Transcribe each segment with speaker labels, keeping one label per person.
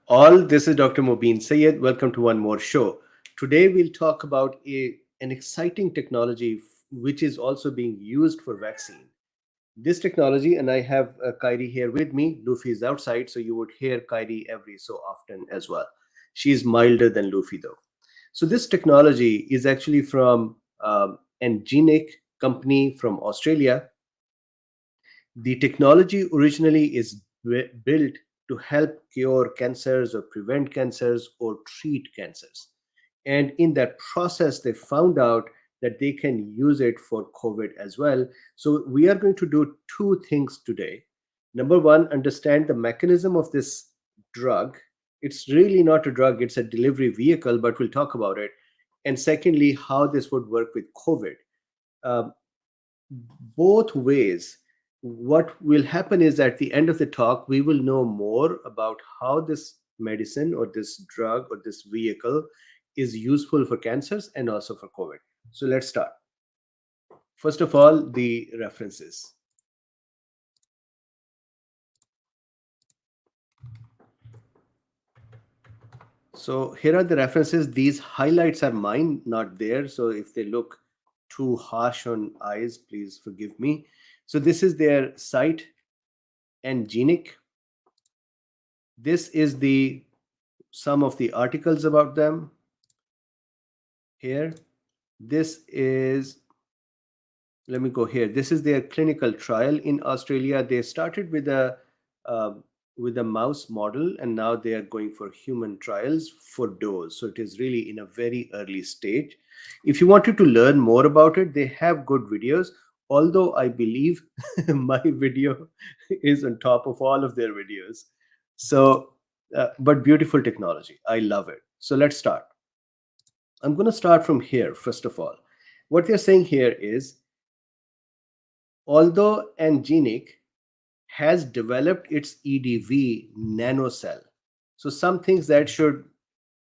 Speaker 1: All, this is Dr. Mobeen Sayed. Welcome to one more show. Today we'll talk about an exciting technology which is also being used for vaccine. This technology, and I have Kyrie here with me. Luffy is outside, so you would hear Kyrie every so often as well. She's milder than Luffy though. So this technology is actually from EnGENEIC company from Australia. The technology originally is built to help cure cancers or prevent cancers or treat cancers. And in that process, they found out that they can use it for COVID as well. So we are going to do two things today. Number one, understand the mechanism of this drug. It's really not a drug, it's a delivery vehicle, but we'll talk about it. And secondly, how this would work with COVID. Uh, Both ways, what will happen is at the end of the talk we will know more about how this medicine or this drug or this vehicle is useful for cancers and also for COVID. So let's start. First of all, the references. So here are the references. These highlights are mine, not there, so if they look too harsh on eyes, please forgive me. So this is their site, Angenic. This is the some of the articles about them here. This is, let me go here. This is their clinical trial in Australia. They started uh, with a mouse model, and now they are going for human trials for dose. So it is really in a very early stage. If you wanted to learn more about it, they have good videos. Although I believe my video is on top of all of their videos. So, but beautiful technology. I love it. So let's start. I'm going to start from here, first of all. What they're saying here is, although Angenic has developed its EDV nanocell, so some things that should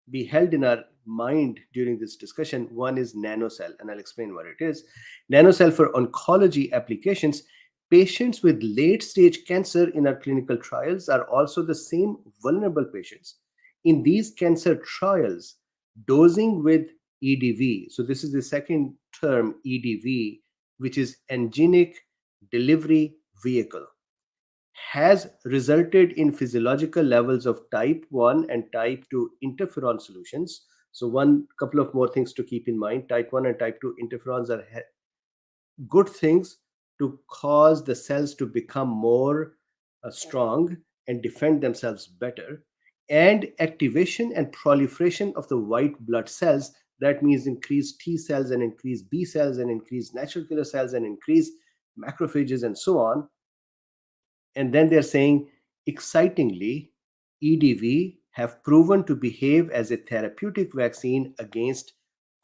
Speaker 1: be held in our mind during this discussion. One is nanocell, and I'll explain what it is. Nanocell for oncology applications. Patients with late stage cancer in our clinical trials are also the same vulnerable patients. In these cancer trials, dosing with EDV, so this is the second term, EDV, which is Angenic delivery vehicle, has resulted in physiological levels of type 1 and type 2 interferon solutions. So one couple of more things to keep in mind. Type 1 and type 2 interferons are good things to cause the cells to become more strong and defend themselves better, and activation and proliferation of the white blood cells. That means increased T cells and increased B cells and increased natural killer cells and increased macrophages and so on. And then they're saying, excitingly, EDV have proven to behave as a therapeutic vaccine against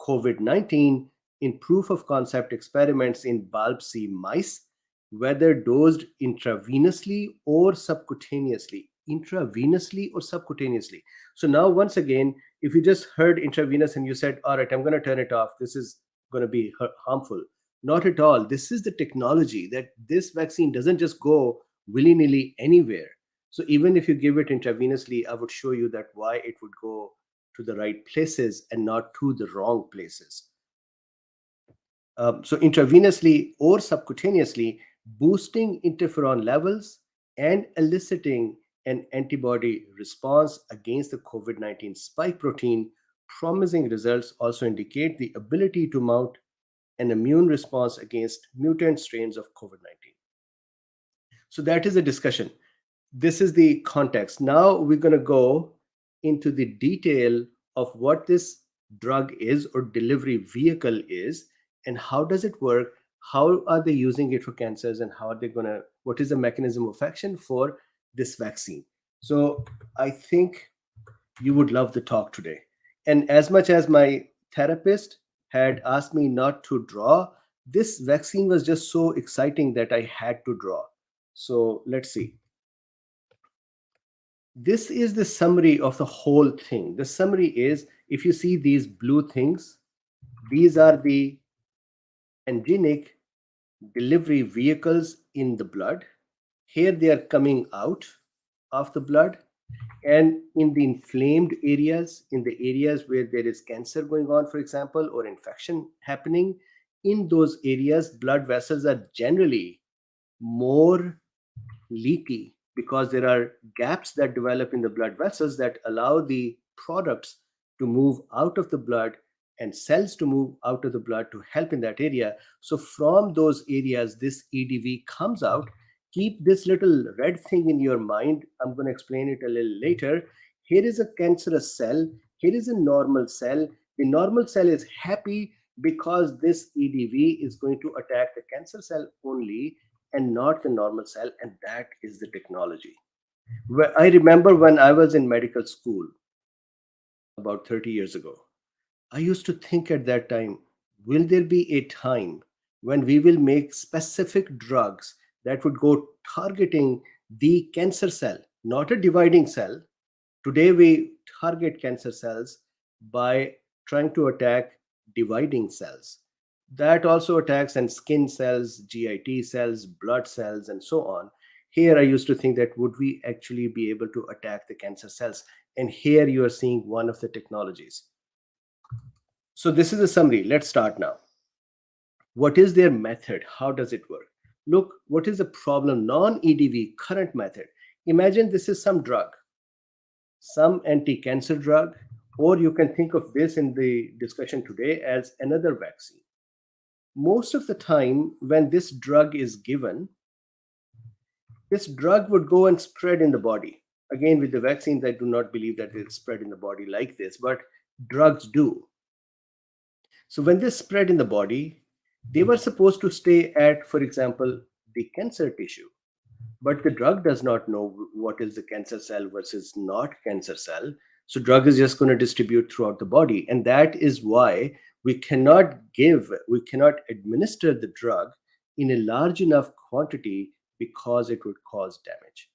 Speaker 1: COVID-19 in proof of concept experiments in bulb C mice, whether dosed intravenously or subcutaneously. Intravenously or subcutaneously. So now, once again, if you just heard intravenous and you said, all right, I'm going to turn it off, this is going to be harmful. Not at all. This is the technology that this vaccine doesn't just go willy-nilly anywhere. So even if you give it intravenously, I would show you that why it would go to the right places and not to the wrong places. So intravenously or subcutaneously, boosting interferon levels and eliciting an antibody response against the COVID-19 spike protein. Promising results also indicate the ability to mount an immune response against mutant strains of COVID-19. So that is a discussion. This is the context. Now we're going to go into the detail of what this drug is or delivery vehicle is, and how does it work, how are they using it for cancers, and how are they going to, what is the mechanism of action for this vaccine. So I think you would love the talk today. And as much as my therapist had asked me not to draw, this vaccine was just so exciting that I had to draw. So let's see. This is the summary of the whole thing. The summary is, if you see these blue things, these are the Angenic delivery vehicles in the blood. Here they are coming out of the blood, And in the inflamed areas, in the areas where there is cancer going on, for example, or infection happening, in those areas, blood vessels are generally more leaky because there are gaps that develop in the blood vessels that allow the products to move out of the blood and cells to move out of the blood to help in that area. So from those areas, this EDV comes out. Keep this little red thing in your mind. I'm going to explain it a little later. Here is a cancerous cell. Here is a normal cell. The normal cell is happy because this EDV is going to attack the cancer cell only and not the normal cell, and that is the technology. I remember when I was in medical school about 30 years ago, I used to think at that time, will there be a time when we will make specific drugs that would go targeting the cancer cell, not a dividing cell? Today, we target cancer cells by trying to attack dividing cells. That also attacks and skin cells, GIT cells, blood cells, and so on. Here, I used to think that would we actually be able to attack the cancer cells? And here you are seeing one of the technologies. So this is a summary. Let's start now. What is their method? How does it work? Look, what is the problem? Non-EDV current method. Imagine this is some drug, some anti-cancer drug, or you can think of this in the discussion today as another vaccine. Most of the time when this drug is given, this drug would go and spread in the body. Again, with the vaccines, I do not believe that it spread in the body like this, but drugs do. So when they spread in the body, they were supposed to stay at, for example, the cancer tissue. But the drug does not know what is the cancer cell versus not cancer cell. So drug is just going to distribute throughout the body. And that is why we cannot administer the drug in a large enough quantity because it would cause damage.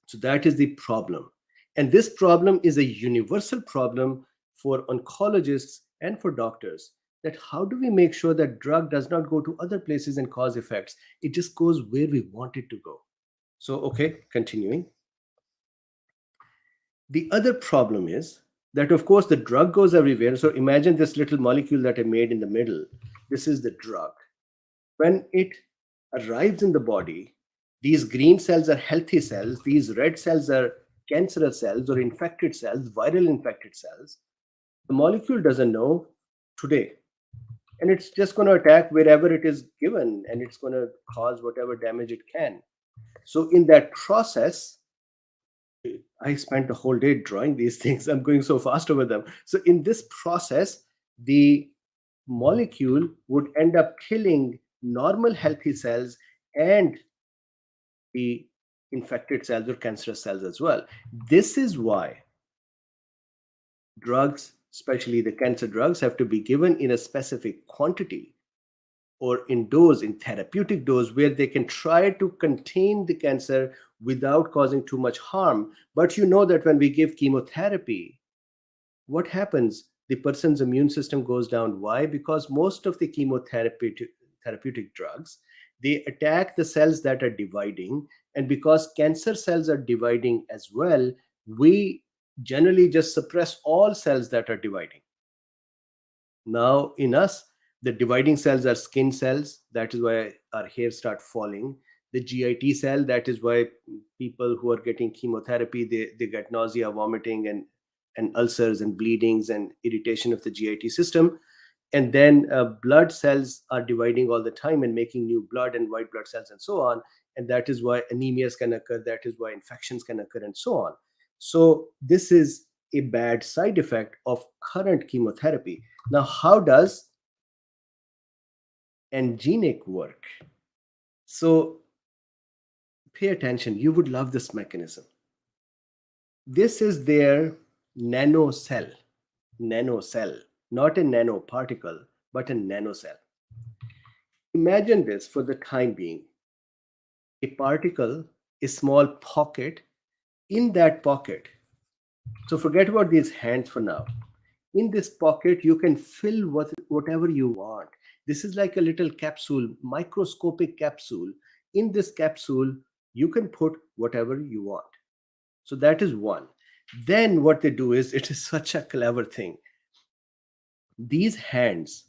Speaker 1: So that is the problem. And this problem is a universal problem for oncologists and for doctors, that how do we make sure that drug does not go to other places and cause effects? It just goes where we want it to go. So, okay, continuing. The other problem is that, of course, the drug goes everywhere. So imagine this little molecule that I made in the middle. This is the drug. When it arrives in the body, these green cells are healthy cells. These red cells are cancerous cells or infected cells, viral infected cells. The molecule doesn't know today. And it's just going to attack wherever it is given, and it's going to cause whatever damage it can. So in that process, I spent the whole day drawing these things. I'm going so fast over them. So in this process, the molecule would end up killing normal healthy cells and the infected cells or cancerous cells as well. This is why drugs, especially the cancer drugs, have to be given in a specific quantity or in dose, in therapeutic dose, where they can try to contain the cancer without causing too much harm. But you know that when we give chemotherapy, what happens? The person's immune system goes down. Why? Because most of the therapeutic drugs, they attack the cells that are dividing. And because cancer cells are dividing as well, we generally just suppress all cells that are dividing. Now, in us, the dividing cells are skin cells. That is why our hair start falling. The GIT cell, that is why people who are getting chemotherapy, they get nausea, vomiting, and ulcers and bleedings and irritation of the GIT system. And then blood cells are dividing all the time and making new blood and white blood cells and so on. And that is why anemias can occur. That is why infections can occur and so on. So this is a bad side effect of current chemotherapy. Now, how does EnGENEIC work? So pay attention. You would love this mechanism. This is their nanocell, not a nanoparticle, but a nanocell. Imagine this for the time being. A particle, a small pocket. In that pocket, so forget about these hands for now. In this pocket, you can fill whatever you want. This is like a little capsule, microscopic capsule. In this capsule, you can put whatever you want. So that is one. Then what they do is, it is such a clever thing. These hands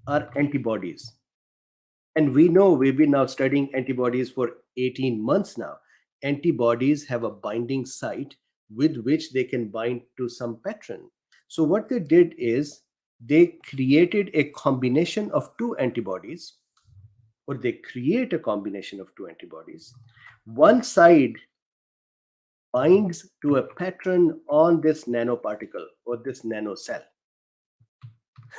Speaker 1: are antibodies. And we know, we've been now studying antibodies for 18 months now. Antibodies have a binding site with which they can bind to some pattern. So what they did is, they created a combination of two antibodies, or they create a combination of two antibodies. One side binds to a pattern on this nanoparticle or this nanocell.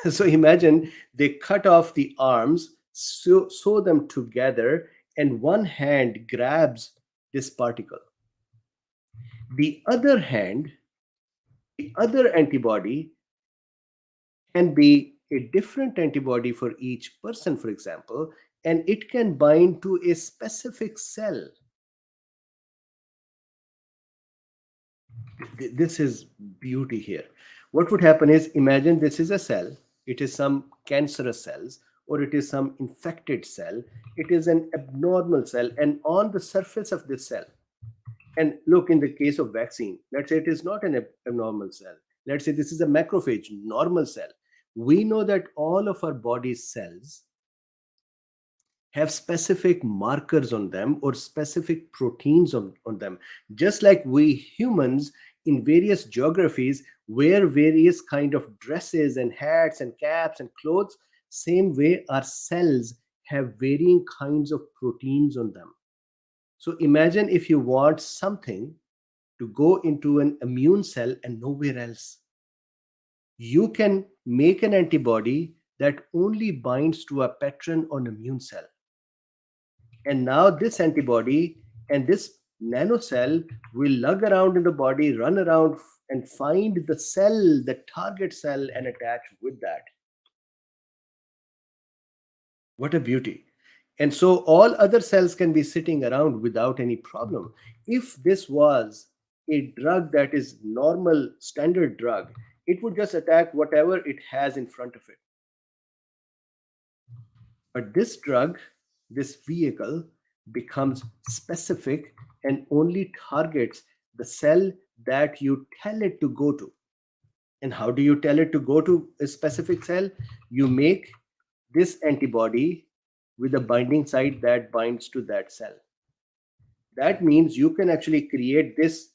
Speaker 1: So imagine they cut off the arms, sew them together, and one hand grabs this particle. The other hand, the other antibody, can be a different antibody for each person, for example, and it can bind to a specific cell. This is beauty here. What would happen is, imagine this is a cell, it is some cancerous cells, or it is some infected cell, it is an abnormal cell, and on the surface of this cell, and look, in the case of vaccine, let's say it is not an abnormal cell, let's say this is a macrophage, normal cell. We know that all of our body's cells have specific markers on them, or specific proteins on them. Just like we humans in various geographies wear various kind of dresses and hats and caps and clothes, same way our cells have varying kinds of proteins on them. So imagine if you want something to go into an immune cell and nowhere else. You can make an antibody that only binds to a pattern on immune cell. And now this antibody and this nanocell will lug around in the body, run around and find the cell, the target cell, and attach with that. What a beauty. And so all other cells can be sitting around without any problem. If this was a drug that is normal, standard drug, it would just attack whatever it has in front of it. But this drug, this vehicle, becomes specific and only targets the cell that you tell it to go to. And how do you tell it to go to a specific cell? You make this antibody with a binding site that binds to that cell. That means you can actually create this.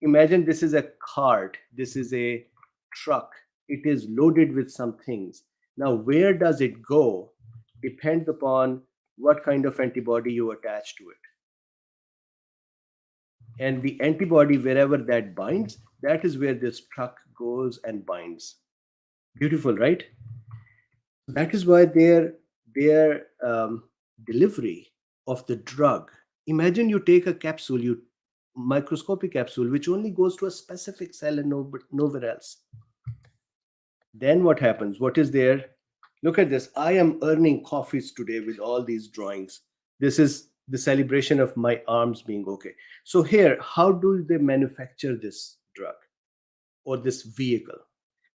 Speaker 1: Imagine this is a cart, this is a truck, it is loaded with some things. Now, where does it go depends upon what kind of antibody you attach to it. And the antibody, wherever that binds, that is where this truck goes and binds. Beautiful, right? That is why their delivery of the drug. Imagine you take a capsule, microscopic capsule, which only goes to a specific cell and nowhere else. Then what happens? What is there? Look at this. I am earning coffees today with all these drawings. This is the celebration of my arms being okay. So here, how do they manufacture this drug or this vehicle?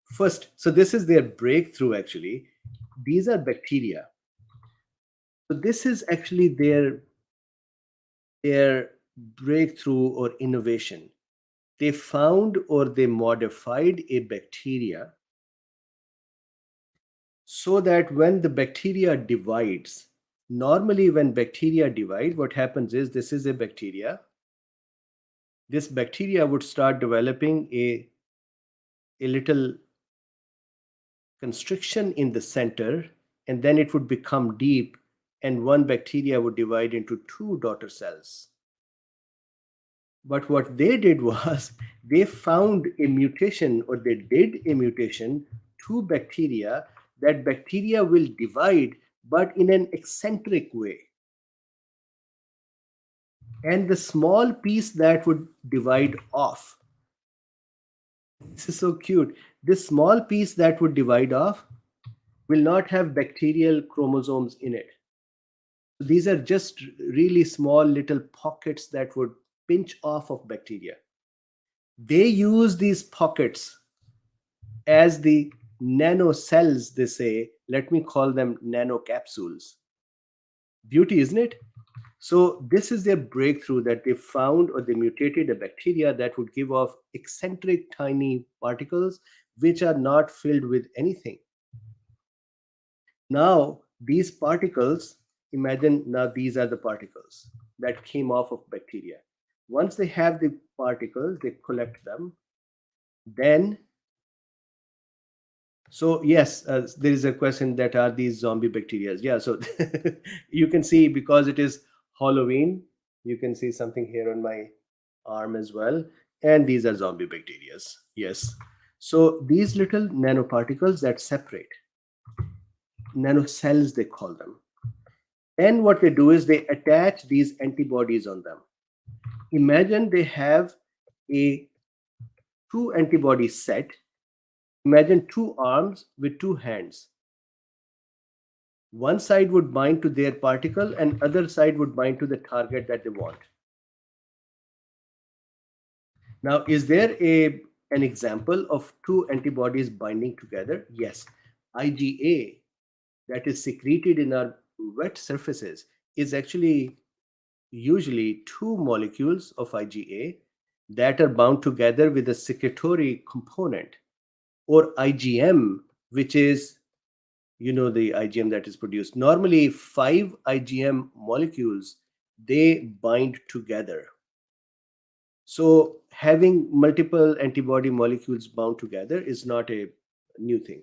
Speaker 1: First, so this is their breakthrough actually. These are bacteria. So this is actually their breakthrough or innovation. They found or they modified a bacteria so that when the bacteria divides, normally when bacteria divide, what happens is, this is a bacteria. This bacteria would start developing a little constriction in the center, and then it would become deep, and one bacteria would divide into two daughter cells. But what they did was, they found a mutation, or they did a mutation to bacteria, that bacteria will divide, but in an eccentric way. And the small piece that would divide off, this is so cute, this small piece that would divide off will not have bacterial chromosomes in it. These are just really small little pockets that would pinch off of bacteria. They use these pockets as the nanocells, they say. Let me call them nanocapsules. Beauty, isn't it? So this is their breakthrough, that they found or they mutated a bacteria that would give off eccentric tiny particles which are not filled with anything. Now, these particles, imagine now these are the particles that came off of bacteria. Once they have the particles, they collect them. Then, so yes, there is a question that are these zombie bacteria? Yeah, so you can see, because it is Halloween, you can see something here on my arm as well. And these are zombie bacteria. Yes. So these little nanoparticles that separate, nanocells they call them. Then what they do is they attach these antibodies on them. Imagine they have a two antibody set. Imagine two arms with two hands. One side would bind to their particle and other side would bind to the target that they want. Now, is there an example of two antibodies binding together? Yes. IgA, that is secreted in our wet surfaces, is actually usually two molecules of IgA that are bound together with a secretory component, or IgM, which is, the IgM that is produced. Normally, 5 IgM molecules, they bind together. So having multiple antibody molecules bound together is not a new thing.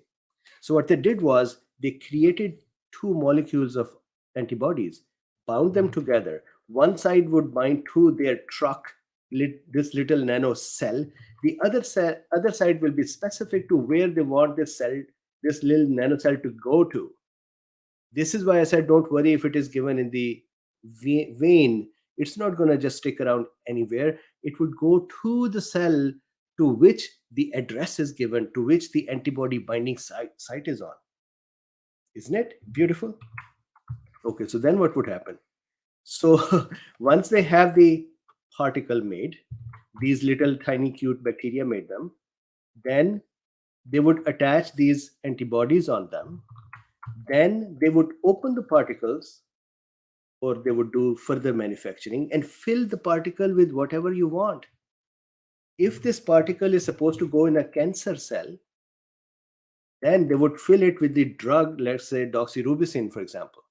Speaker 1: So what they did was they created two molecules of antibodies, bound them together. One side would bind to their truck, this little nano cell. The other side will be specific to where they want this cell, this little nanocell to go to. This is why I said don't worry if it is given in the vein. It's not going to just stick around anywhere. It would go to the cell to which the address is given, to which the antibody binding site is on. Isn't it beautiful? Okay, so then what would happen? So once they have the particle made, these little tiny cute bacteria made them, then they would attach these antibodies on them. Then they would open the particles, or they would do further manufacturing and fill the particle with whatever you want. If this particle is supposed to go in a cancer cell, then they would fill it with the drug, let's say doxorubicin, for example,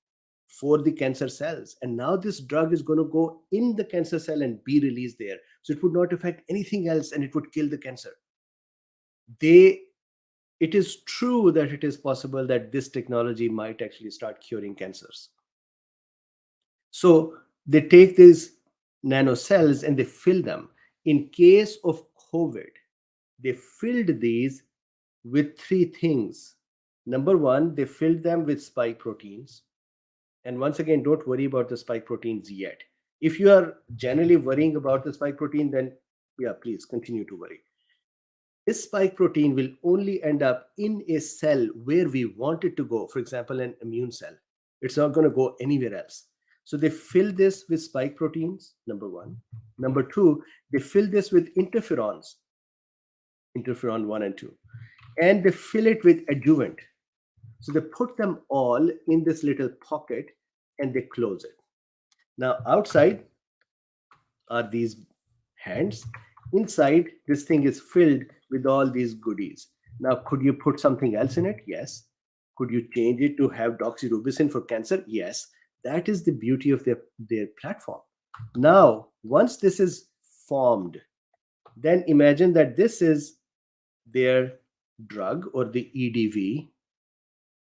Speaker 1: for the cancer cells. And now this drug is going to go in the cancer cell and be released there. So it would not affect anything else and it would kill the cancer. It is true that it is possible that this technology might actually start curing cancers. So they take these nanocells and they fill them. In case of COVID, they filled these with three things. Number one, they filled them with spike proteins. And once again, don't worry about the spike proteins yet. If you are generally worrying about the spike protein, then yeah, please continue to worry. This spike protein will only end up in a cell where we want it to go. For example, an immune cell. It's not going to go anywhere else. So they fill this with spike proteins, number one. Number two, they fill this with interferons, interferon 1 and 2. And they fill it with adjuvant. So they put them all in this little pocket and they close it. Now outside are these hands. Inside, this thing is filled with all these goodies. Now, could you put something else in it? Yes. Could you change it to have doxorubicin for cancer? Yes. That is the beauty of their platform. Now, once this is formed, then imagine that this is their drug, or the EDV,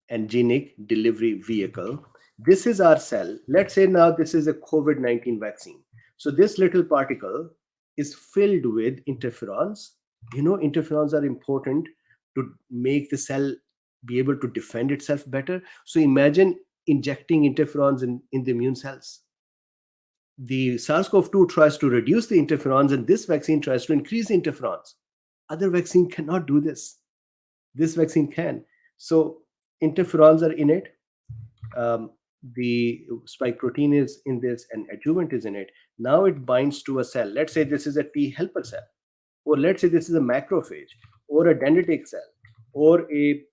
Speaker 1: Angenic delivery vehicle. This is our cell. Let's say now this is a COVID-19 vaccine. So this little particle is filled with interferons. Interferons are important to make the cell be able to defend itself better. So imagine injecting interferons in the immune cells. The SARS-CoV-2 tries to reduce the interferons, and this vaccine tries to increase the interferons. Other vaccine cannot do this. This vaccine can. So interferons are in it. The spike protein is in this, and adjuvant is in it. Now it binds to a cell. Let's say this is a T helper cell, or let's say this is a macrophage, or a dendritic cell, or a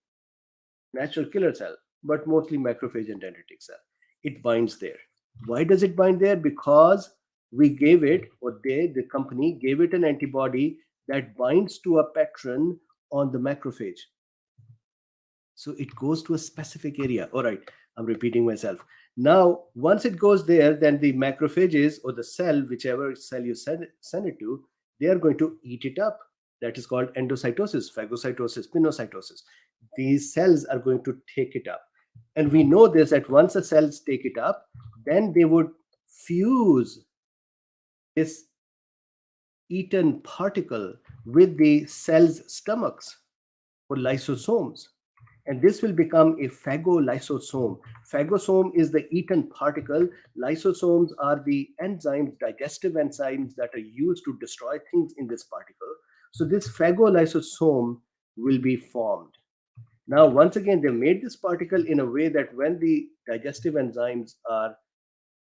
Speaker 1: natural killer cell, but mostly macrophage and dendritic cell. It binds there. Why does it bind there? Because we gave it, or the company gave it an antibody that binds to a pattern on the macrophage. So it goes to a specific area. All right, I'm repeating myself. Now, once it goes there, then the macrophages or the cell, whichever cell you send it to, they are going to eat it up. That is called endocytosis, phagocytosis, pinocytosis. These cells are going to take it up. And we know this, that once the cells take it up, then they would fuse this eaten particle with the cell's stomachs or lysosomes. And this will become a phagolysosome. Phagosome is the eaten particle. Lysosomes are the enzymes, digestive enzymes that are used to destroy things in this particle. So this phagolysosome will be formed. Now, once again, they made this particle in a way that when the digestive enzymes are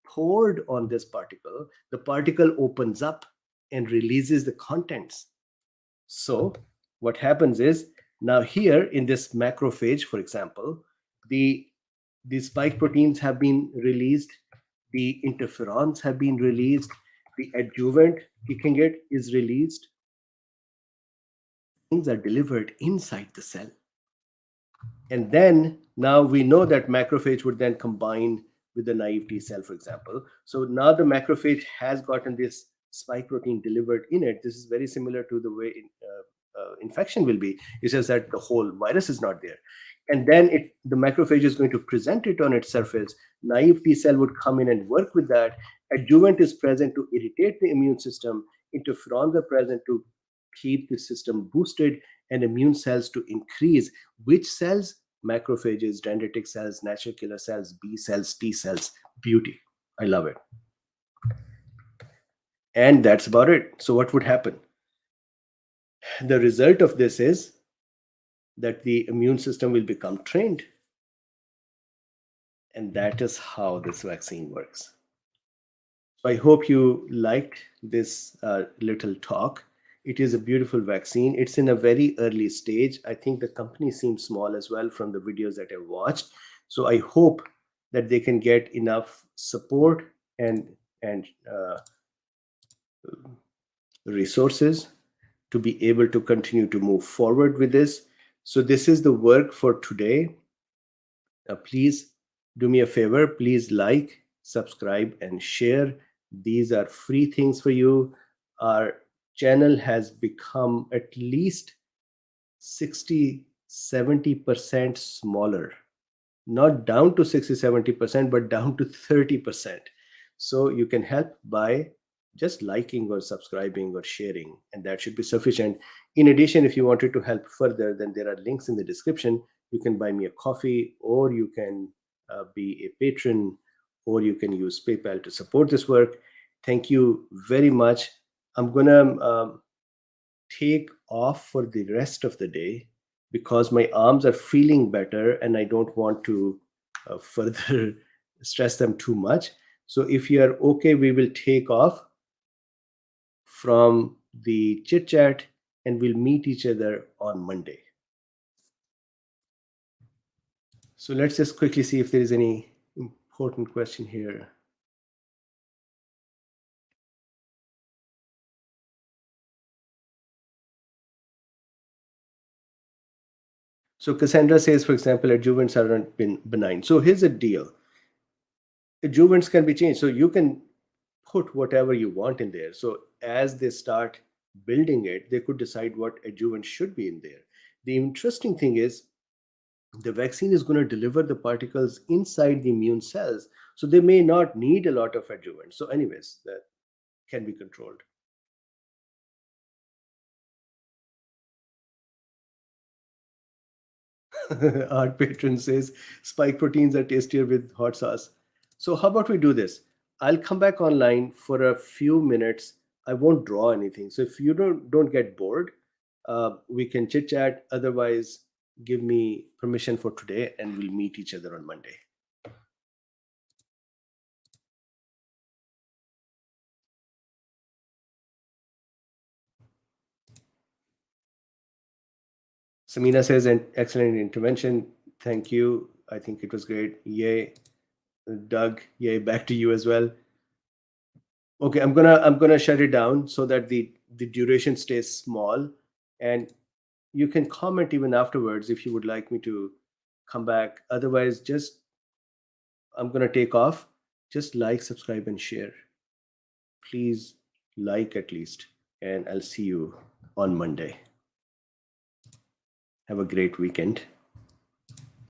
Speaker 1: poured on this particle, the particle opens up and releases the contents. So what happens is, now here in this macrophage, for example, the spike proteins have been released, the interferons have been released, the adjuvant you can get is released. Things are delivered inside the cell. And then now we know that macrophage would then combine with the naive T cell, for example. So now the macrophage has gotten this spike protein delivered in it. This is very similar to the way infection will be. It's just that the whole virus is not there. And then the macrophage is going to present it on its surface. Naive T cell would come in and work with that. Adjuvant is present to irritate the immune system. Interferons are present to keep the system boosted, and immune cells to increase. Which cells? Macrophages, dendritic cells, natural killer cells, B cells, T cells. Beauty. I love it. And that's about it. So what would happen? The result of this is that the immune system will become trained. And that is how this vaccine works. So I hope you liked this little talk. It is a beautiful vaccine. It's in a very early stage. I think the company seems small as well from the videos that I've watched. So I hope that they can get enough support and resources to be able to continue to move forward with this. So this is the work for today. Please do me a favor. Please like, subscribe, and share. These are free things for you. Our channel has become at least 60-70% smaller, not down to 60-70%, but down to 30%. So you can help by just liking or subscribing or sharing, and that should be sufficient. In addition, if you wanted to help further, then there are links in the description. You can buy me a coffee, or you can be a patron, or you can use PayPal to support this work. Thank you very much. I'm gonna take off for the rest of the day because my arms are feeling better and I don't want to further stress them too much. So if you are okay, we will take off from the chit chat and we'll meet each other on Monday. So let's just quickly see if there is any important question here. So Cassandra says, for example, adjuvants aren't benign. So here's the deal. Adjuvants can be changed. So you can put whatever you want in there. So as they start building it, they could decide what adjuvant should be in there. The interesting thing is the vaccine is going to deliver the particles inside the immune cells. So they may not need a lot of adjuvant. So anyways, that can be controlled. Our patron says spike proteins are tastier with hot sauce. So how about we do this? I'll come back online for a few minutes. I won't draw anything. So if you don't get bored, we can chit chat. Otherwise, give me permission for today, and we'll meet each other on Monday. Samina says, an excellent intervention. Thank you. I think it was great. Yay. Doug, yeah, back to you as well. Okay, I'm gonna shut it down so that the duration stays small, and you can comment even afterwards if you would like me to come back. Otherwise, just I'm gonna take off. Just like, subscribe, and share. Please like at least, and I'll see you on Monday. Have a great weekend.